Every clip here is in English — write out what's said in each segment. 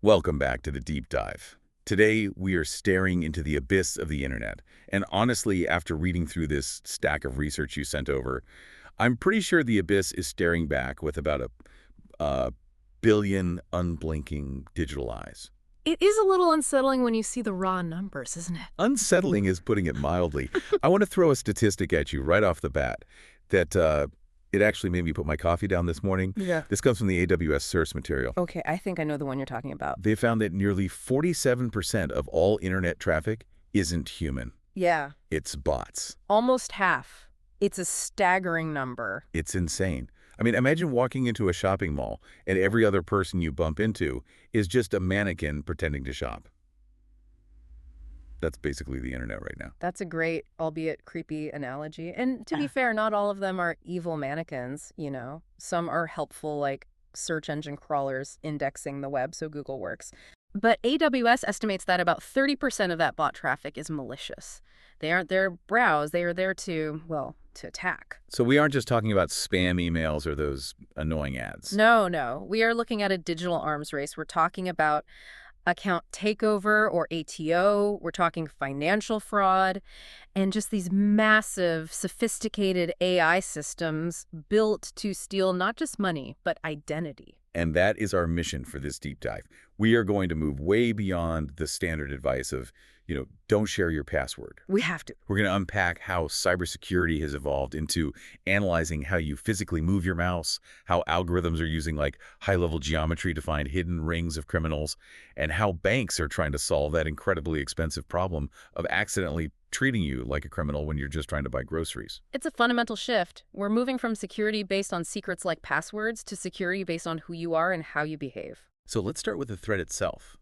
Welcome back to the deep dive. Today, we are staring into the abyss of the internet. And honestly, after reading through this stack of research you sent over, I'm pretty sure the abyss is staring back with about a billion unblinking digital eyes. It is a little unsettling when you see the raw numbers, isn't it? Unsettling is putting it mildly. I want to throw a statistic at you right off the bat that it actually made me put my coffee down this morning. Yeah. This comes from the AWS source material. Okay, I think I know the one you're talking about. They found that nearly 47% of all internet traffic isn't human. Yeah. It's bots. Almost half. It's a staggering number. It's insane. I mean, imagine walking into a shopping mall and every other person you bump into is just a mannequin pretending to shop. That's basically the internet right now. That's a great, albeit creepy, analogy. And to be fair, not all of them are evil mannequins, you know. Some are helpful, like search engine crawlers indexing the web so Google works. But AWS estimates that about 30% of that bot traffic is malicious. They aren't there to browse. They are there to, well, to attack. So we aren't just talking about spam emails or those annoying ads. No. We are looking at a digital arms race. We're talking about account takeover or ATO. We're talking financial fraud and just these massive, sophisticated AI systems built to steal not just money, but identity. And that is our mission for this deep dive. We are going to move way beyond the standard advice of, don't share your password. We have to. We're going to unpack how cybersecurity has evolved into analyzing how you physically move your mouse, how algorithms are using high-level geometry to find hidden rings of criminals, and how banks are trying to solve that incredibly expensive problem of accidentally treating you like a criminal when you're just trying to buy groceries. It's a fundamental shift. We're moving from security based on secrets like passwords to security based on who you are and how you behave. So let's start with the threat itself.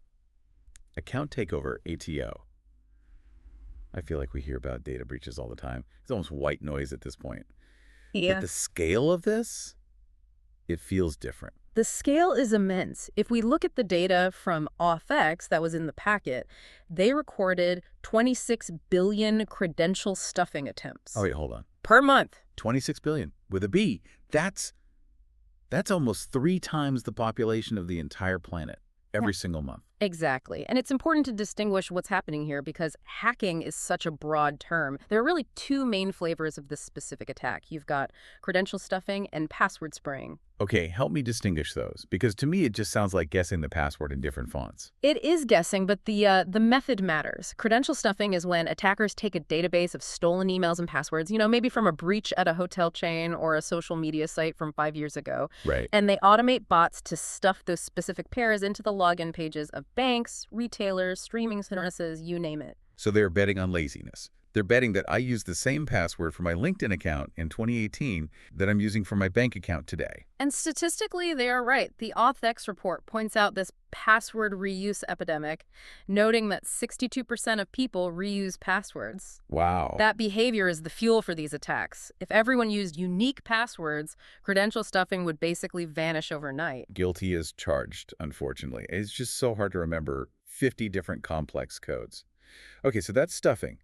Account takeover, ATO. I feel like we hear about data breaches all the time. It's almost white noise at this point. Yeah. But the scale of this, it feels different. The scale is immense. If we look at the data from AuthX that was in the packet, they recorded 26 billion credential stuffing attempts. Oh, wait, hold on. Per month. 26 billion with a B. That's almost 3 times the population of the entire planet every single month. Exactly. And it's important to distinguish what's happening here because hacking is such a broad term. There are really 2 main flavors of this specific attack. You've got credential stuffing and password spraying. Okay, help me distinguish those, because to me it just sounds like guessing the password in different fonts. It is guessing, but the method matters. Credential stuffing is when attackers take a database of stolen emails and passwords, maybe from a breach at a hotel chain or a social media site from 5 years ago. Right. And they automate bots to stuff those specific pairs into the login pages of banks, retailers, streaming services, you name it. So they're betting on laziness. They're betting that I used the same password for my LinkedIn account in 2018 that I'm using for my bank account today. And statistically, they are right. The AuthX report points out this password reuse epidemic, noting that 62% of people reuse passwords. Wow. That behavior is the fuel for these attacks. If everyone used unique passwords, credential stuffing would basically vanish overnight. Guilty as charged, unfortunately. It's just so hard to remember 50 different complex codes. Okay, so that's stuffing.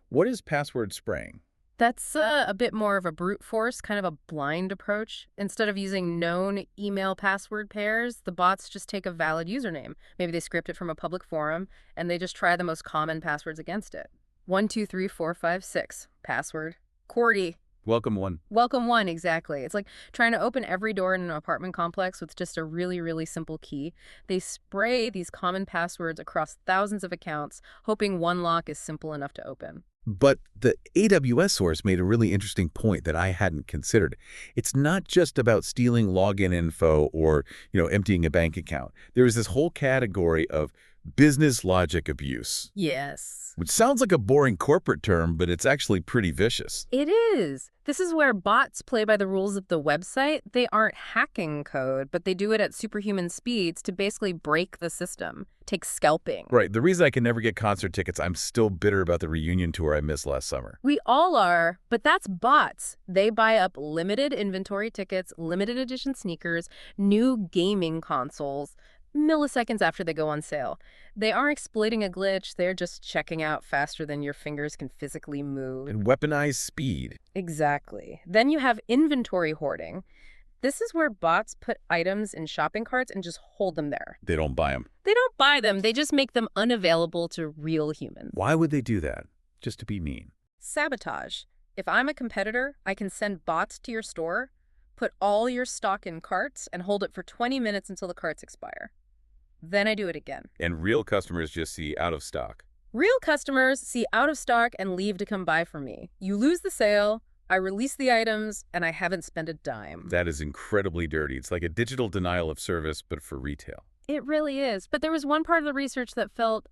What is password spraying? That's a bit more of a brute force, kind of a blind approach. Instead of using known email password pairs, the bots just take a valid username. Maybe they script it from a public forum, and they just try the most common passwords against it. 123456, password. QWERTY. Welcome one. Welcome one, exactly. It's like trying to open every door in an apartment complex with just a really, really simple key. They spray these common passwords across thousands of accounts, hoping one lock is simple enough to open. But the AWS source made a really interesting point that I hadn't considered. It's not just about stealing login info or, emptying a bank account. There is this whole category of business logic abuse. Yes. Which sounds like a boring corporate term, but it's actually pretty vicious. It is. This is where bots play by the rules of the website. They aren't hacking code, but they do it at superhuman speeds to basically break the system. Take scalping. Right. The reason I can never get concert tickets, I'm still bitter about the reunion tour I missed last summer. We all are, but that's bots. They buy up limited inventory tickets, limited edition sneakers, new gaming consoles, milliseconds after they go on sale. They aren't exploiting a glitch, they're just checking out faster than your fingers can physically move. And weaponized speed. Exactly. Then you have inventory hoarding. This is where bots put items in shopping carts and just hold them there. They don't buy them. They don't buy them, they just make them unavailable to real humans. Why would they do that? Just to be mean. Sabotage. If I'm a competitor, I can send bots to your store, put all your stock in carts, and hold it for 20 minutes until the carts expire. Then I do it again. And real customers just see out of stock. Real customers see out of stock and leave to come buy from me. You lose the sale, I release the items, and I haven't spent a dime. That is incredibly dirty. It's like a digital denial of service, but for retail. It really is. But there was one part of the research that felt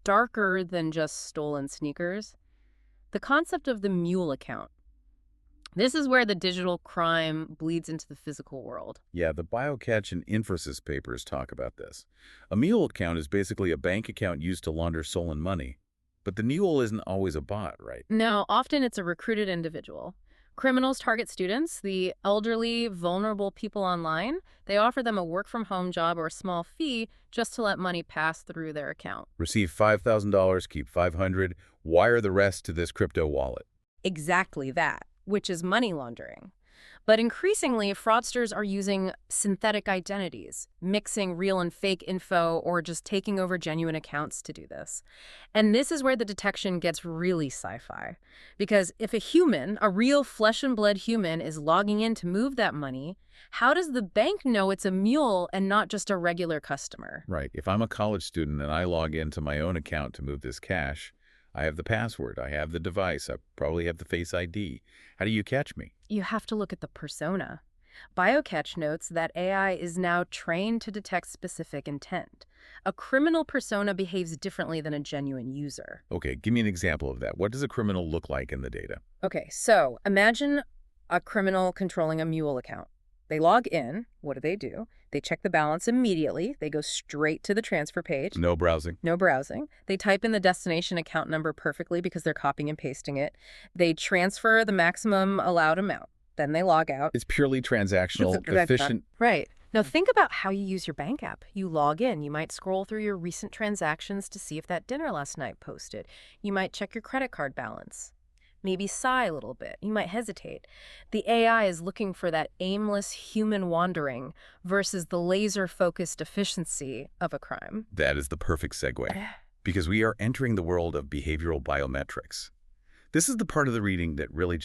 darker than just stolen sneakers. The concept of the mule account. This is where the digital crime bleeds into the physical world. Yeah, the BioCatch and Infosys papers talk about this. A mule account is basically a bank account used to launder stolen money. But the mule isn't always a bot, right? No, often it's a recruited individual. Criminals target students, the elderly, vulnerable people online. They offer them a work-from-home job or a small fee just to let money pass through their account. Receive $5,000, keep $500, wire the rest to this crypto wallet. Exactly that, which is money laundering. But increasingly, fraudsters are using synthetic identities, mixing real and fake info, or just taking over genuine accounts to do this. And this is where the detection gets really sci-fi. Because if a human, a real flesh and blood human, is logging in to move that money, how does the bank know it's a mule and not just a regular customer? Right. If I'm a college student and I log into my own account to move this cash, I have the password, I have the device, I probably have the Face ID. How do you catch me? You have to look at the persona. BioCatch notes that AI is now trained to detect specific intent. A criminal persona behaves differently than a genuine user. Okay, give me an example of that. What does a criminal look like in the data? Okay, so imagine a criminal controlling a mule account. They log in. What do? They check the balance immediately. They go straight to the transfer page. No browsing. No browsing. They type in the destination account number perfectly because they're copying and pasting it. They transfer the maximum allowed amount. Then they log out. It's purely transactional, efficient. Right. Now think about how you use your bank app. You log in. You might scroll through your recent transactions to see if that dinner last night posted. You might check your credit card balance. Maybe sigh a little bit. You might hesitate. The AI is looking for that aimless human wandering versus the laser-focused efficiency of a crime. That is the perfect segue, because we are entering the world of behavioral biometrics. This is the part of the reading that really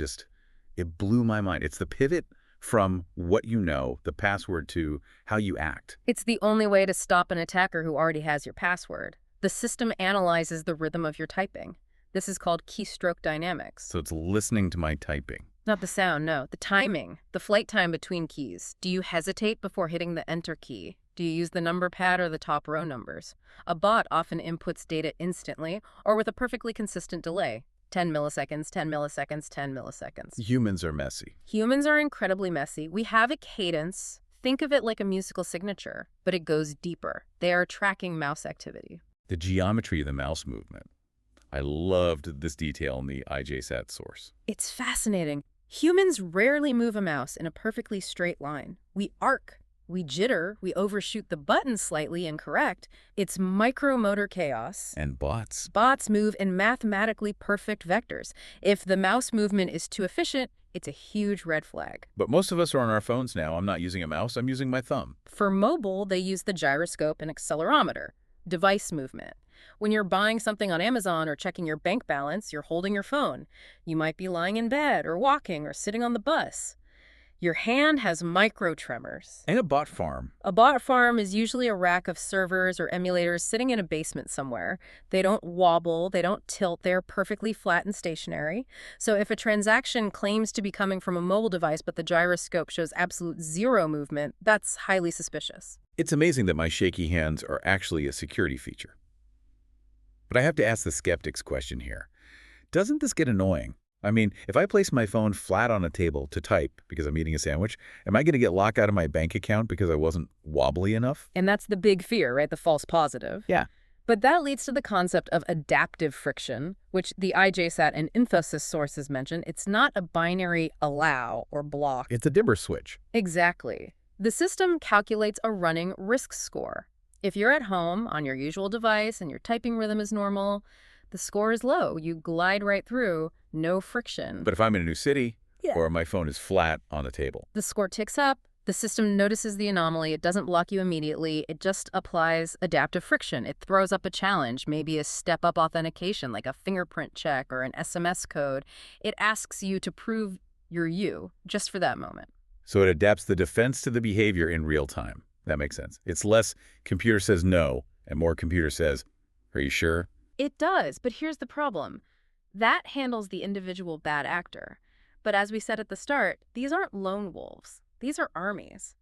it blew my mind. It's the pivot from what you know, the password, to how you act. It's the only way to stop an attacker who already has your password. The system analyzes the rhythm of your typing. This is called keystroke dynamics. So it's listening to my typing. Not the sound, no. The timing, the flight time between keys. Do you hesitate before hitting the enter key? Do you use the number pad or the top row numbers? A bot often inputs data instantly or with a perfectly consistent delay. 10 milliseconds, 10 milliseconds, 10 milliseconds. Humans are messy. Humans are incredibly messy. We have a cadence. Think of it like a musical signature, but it goes deeper. They are tracking mouse activity. The geometry of the mouse movement. I loved this detail in the IJSAT source. It's fascinating. Humans rarely move a mouse in a perfectly straight line. We arc, we jitter, we overshoot the button slightly incorrect. It's micromotor chaos. And bots. Bots move in mathematically perfect vectors. If the mouse movement is too efficient, it's a huge red flag. But most of us are on our phones now. I'm not using a mouse, I'm using my thumb. For mobile, they use the gyroscope and accelerometer, device movement. When you're buying something on Amazon or checking your bank balance, you're holding your phone. You might be lying in bed or walking or sitting on the bus. Your hand has micro tremors. And a bot farm. A bot farm is usually a rack of servers or emulators sitting in a basement somewhere. They don't wobble, they don't tilt, they're perfectly flat and stationary. So if a transaction claims to be coming from a mobile device but the gyroscope shows absolute zero movement, that's highly suspicious. It's amazing that my shaky hands are actually a security feature. But I have to ask the skeptics question here. Doesn't this get annoying? I mean, if I place my phone flat on a table to type because I'm eating a sandwich, am I going to get locked out of my bank account because I wasn't wobbly enough? And that's the big fear, right? The false positive. Yeah. But that leads to the concept of adaptive friction, which the IJSAT and Infosys sources mention. It's not a binary allow or block. It's a dimmer switch. Exactly. The system calculates a running risk score. If you're at home on your usual device and your typing rhythm is normal, the score is low. You glide right through, no friction. But if I'm in a new city, Yeah. or my phone is flat on the table. The score ticks up. The system notices the anomaly. It doesn't block you immediately. It just applies adaptive friction. It throws up a challenge, maybe a step-up authentication, like a fingerprint check or an SMS code. It asks you to prove you're you, just for that moment. So it adapts the defense to the behavior in real time. That makes sense. It's less computer says no and more computer says, are you sure? It does, but here's the problem. That handles the individual bad actor. But as we said at the start, these aren't lone wolves. These are armies.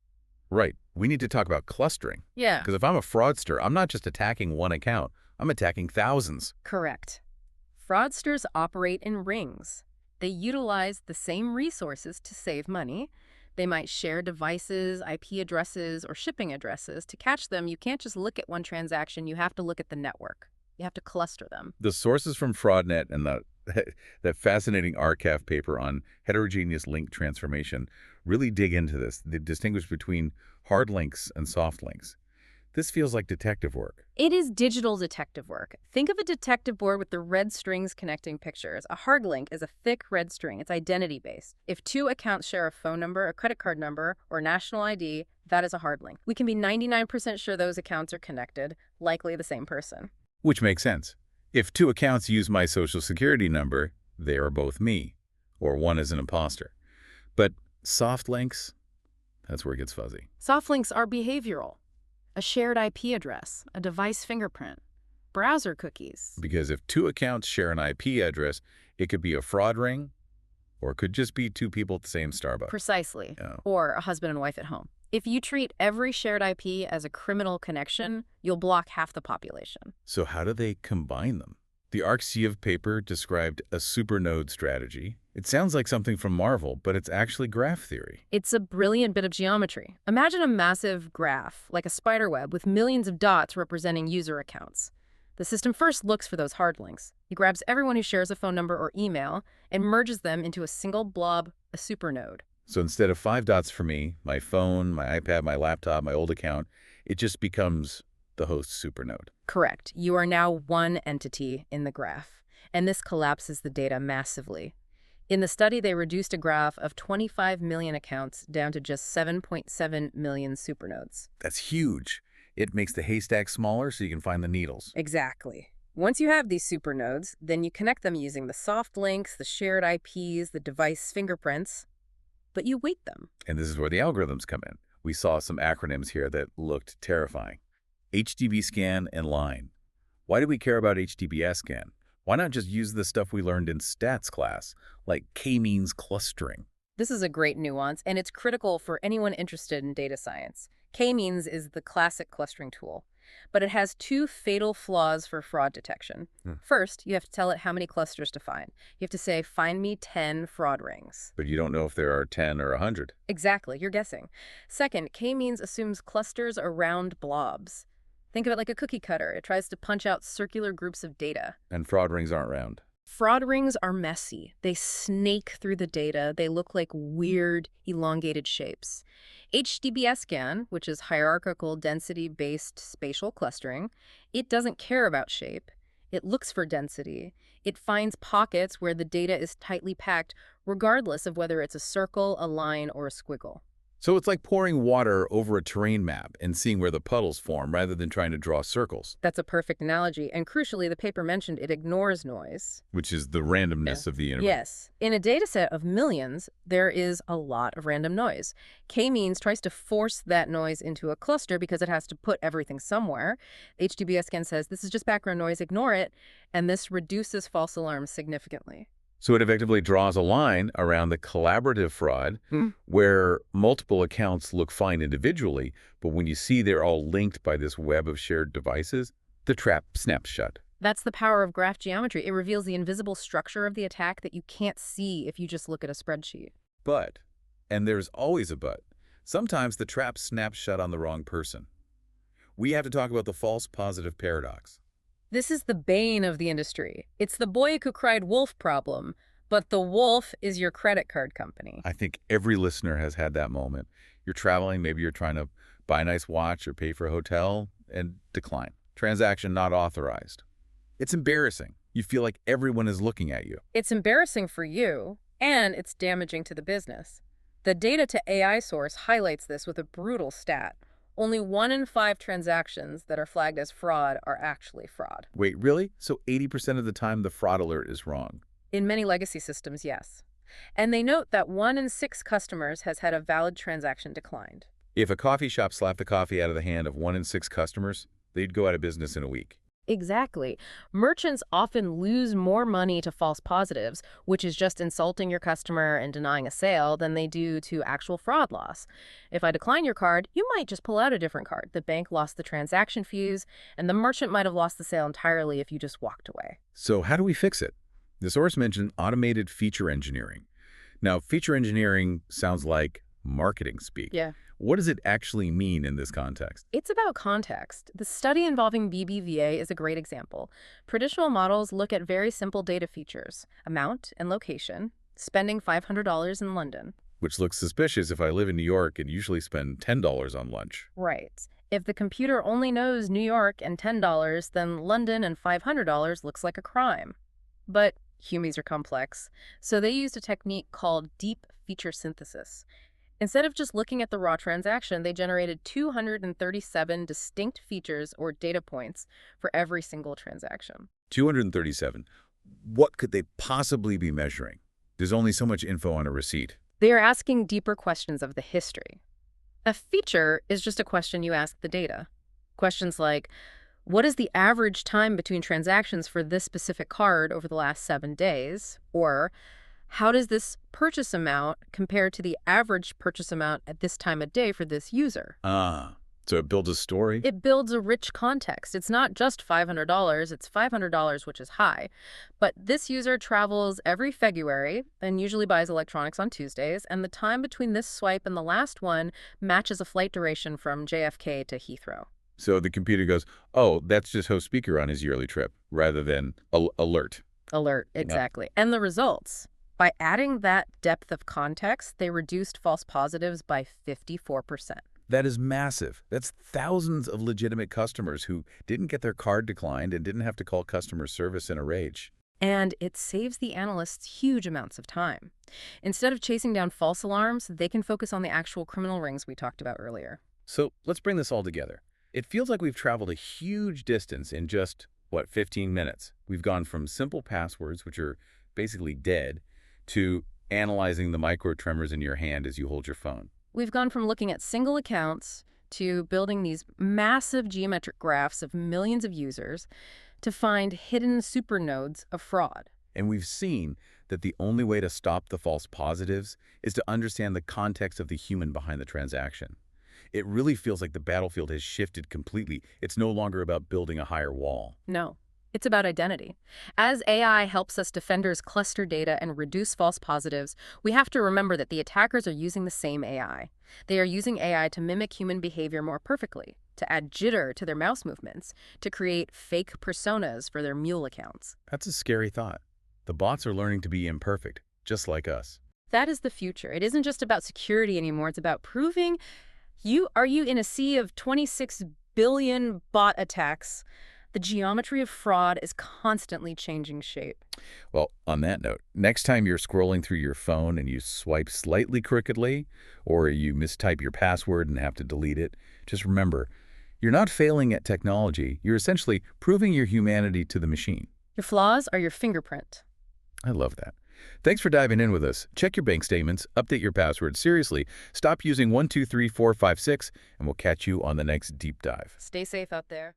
Right. We need to talk about clustering. Yeah. Because if I'm a fraudster, I'm not just attacking one account. I'm attacking thousands. Correct. Fraudsters operate in rings. They utilize the same resources to save money. They might share devices, IP addresses, or shipping addresses. To catch them, you can't just look at one transaction. You have to look at the network. You have to cluster them. The sources from FraudNet and that fascinating RCAF paper on heterogeneous link transformation really dig into this. They distinguish between hard links and soft links. This feels like detective work. It is digital detective work. Think of a detective board with the red strings connecting pictures. A hard link is a thick red string. It's identity-based. If two accounts share a phone number, a credit card number, or national ID, that is a hard link. We can be 99% sure those accounts are connected, likely the same person. Which makes sense. If two accounts use my social security number, they are both me, or one is an imposter. But soft links, that's where it gets fuzzy. Soft links are behavioral. A shared IP address, a device fingerprint, browser cookies. Because if two accounts share an IP address, it could be a fraud ring, or it could just be two people at the same Starbucks. Precisely. Yeah. Or a husband and wife at home. If you treat every shared IP as a criminal connection, you'll block half the population. So how do they combine them? The ArcSIEV paper described a supernode strategy. It sounds like something from Marvel, but it's actually graph theory. It's a brilliant bit of geometry. Imagine a massive graph, like a spider web, with millions of dots representing user accounts. The system first looks for those hard links. It grabs everyone who shares a phone number or email and merges them into a single blob, a supernode. So instead of 5 dots for me, my phone, my iPad, my laptop, my old account, it just becomes the host supernode. Correct. You are now one entity in the graph, and this collapses the data massively. In the study, they reduced a graph of 25 million accounts down to just 7.7 million supernodes. That's huge. It makes the haystack smaller so you can find the needles. Exactly. Once you have these supernodes, then you connect them using the soft links, the shared IPs, the device fingerprints, but you weight them. And this is where the algorithms come in. We saw some acronyms here that looked terrifying. HDB scan and line. Why do we care about HDBS scan? Why not just use the stuff we learned in stats class, like k-means clustering? This is a great nuance, and it's critical for anyone interested in data science. K-means is the classic clustering tool, but it has two fatal flaws for fraud detection. First, you have to tell it how many clusters to find. You have to say, find me 10 fraud rings. But you don't know if there are 10 or 100. Exactly, you're guessing. Second, K-means assumes clusters are round blobs. Think of it like a cookie cutter. It tries to punch out circular groups of data. And fraud rings aren't round. Fraud rings are messy. They snake through the data. They look like weird, elongated shapes. HDBS scan, which is hierarchical density-based spatial clustering, it doesn't care about shape. It looks for density. It finds pockets where the data is tightly packed, regardless of whether it's a circle, a line, or a squiggle. So it's like pouring water over a terrain map and seeing where the puddles form rather than trying to draw circles. That's a perfect analogy, and crucially, the paper mentioned it ignores noise. Which is the randomness of the universe. Yes. In a data set of millions, there is a lot of random noise. K-means tries to force that noise into a cluster because it has to put everything somewhere. HDBS scan says, this is just background noise, ignore it, and this reduces false alarms significantly. So it effectively draws a line around the collaborative fraud where multiple accounts look fine individually, but when you see they're all linked by this web of shared devices, the trap snaps shut. That's the power of graph geometry. It reveals the invisible structure of the attack that you can't see if you just look at a spreadsheet. But, and there's always a but, sometimes the trap snaps shut on the wrong person. We have to talk about the false positive paradox. This is the bane of the industry. It's the boy who cried wolf problem, but the wolf is your credit card company. I think every listener has had that moment. You're traveling, maybe you're trying to buy a nice watch or pay for a hotel, and decline. Transaction not authorized. It's embarrassing. You feel like everyone is looking at you. It's embarrassing for you, and it's damaging to the business. The data to AI source highlights this with a brutal stat. Only 1 in 5 transactions that are flagged as fraud are actually fraud. Wait, really? So 80% of the time the fraud alert is wrong. In many legacy systems, yes. And they note that 1 in 6 customers has had a valid transaction declined. If a coffee shop slapped the coffee out of the hand of 1 in 6 customers, they'd go out of business in a week. Exactly. Merchants often lose more money to false positives, which is just insulting your customer and denying a sale, than they do to actual fraud loss. If I decline your card, you might just pull out a different card. The bank lost the transaction fees, and the merchant might have lost the sale entirely if you just walked away. So how do we fix it? The source mentioned automated feature engineering. Now, feature engineering sounds like marketing speak. Yeah. What does it actually mean in this context? It's about context. The study involving BBVA is a great example. Traditional models look at very simple data features, amount and location, spending $500 in London. Which looks suspicious if I live in New York and usually spend $10 on lunch. Right. If the computer only knows New York and $10, then London and $500 looks like a crime. But humans are complex, so they used a technique called deep feature synthesis. Instead of just looking at the raw transaction, they generated 237 distinct features or data points for every single transaction. 237. What could they possibly be measuring? There's only so much info on a receipt. They are asking deeper questions of the history. A feature is just a question you ask the data. Questions like, what is the average time between transactions for this specific card over the last 7 days? Or, how does this purchase amount compare to the average purchase amount at this time of day for this user? So it builds a story? It builds a rich context. It's not just $500, it's $500, which is high. But this user travels every February and usually buys electronics on Tuesdays, and the time between this swipe and the last one matches a flight duration from JFK to Heathrow. So the computer goes, oh, that's just host speaker on his yearly trip, rather than alert. Alert, exactly. And the results. By adding that depth of context, they reduced false positives by 54%. That is massive. That's thousands of legitimate customers who didn't get their card declined and didn't have to call customer service in a rage. And it saves the analysts huge amounts of time. Instead of chasing down false alarms, they can focus on the actual criminal rings we talked about earlier. So let's bring this all together. It feels like we've traveled a huge distance in just, 15 minutes. We've gone from simple passwords, which are basically dead, to analyzing the micro tremors in your hand as you hold your phone. We've gone from looking at single accounts to building these massive geometric graphs of millions of users to find hidden supernodes of fraud. And we've seen that the only way to stop the false positives is to understand the context of the human behind the transaction. It really feels like the battlefield has shifted completely. It's no longer about building a higher wall. No, it's about identity. As AI helps us defenders cluster data and reduce false positives, we have to remember that the attackers are using the same AI. They are using AI to mimic human behavior more perfectly, to add jitter to their mouse movements, to create fake personas for their mule accounts. That's a scary thought. The bots are learning to be imperfect, just like us. That is the future. It isn't just about security anymore. It's about proving are you in a sea of 26 billion bot attacks? The geometry of fraud is constantly changing shape. Well, on that note, next time you're scrolling through your phone and you swipe slightly crookedly, or you mistype your password and have to delete it, just remember, you're not failing at technology. You're essentially proving your humanity to the machine. Your flaws are your fingerprint. I love that. Thanks for diving in with us. Check your bank statements, update your password. Seriously, stop using 123 456, and we'll catch you on the next deep dive. Stay safe out there.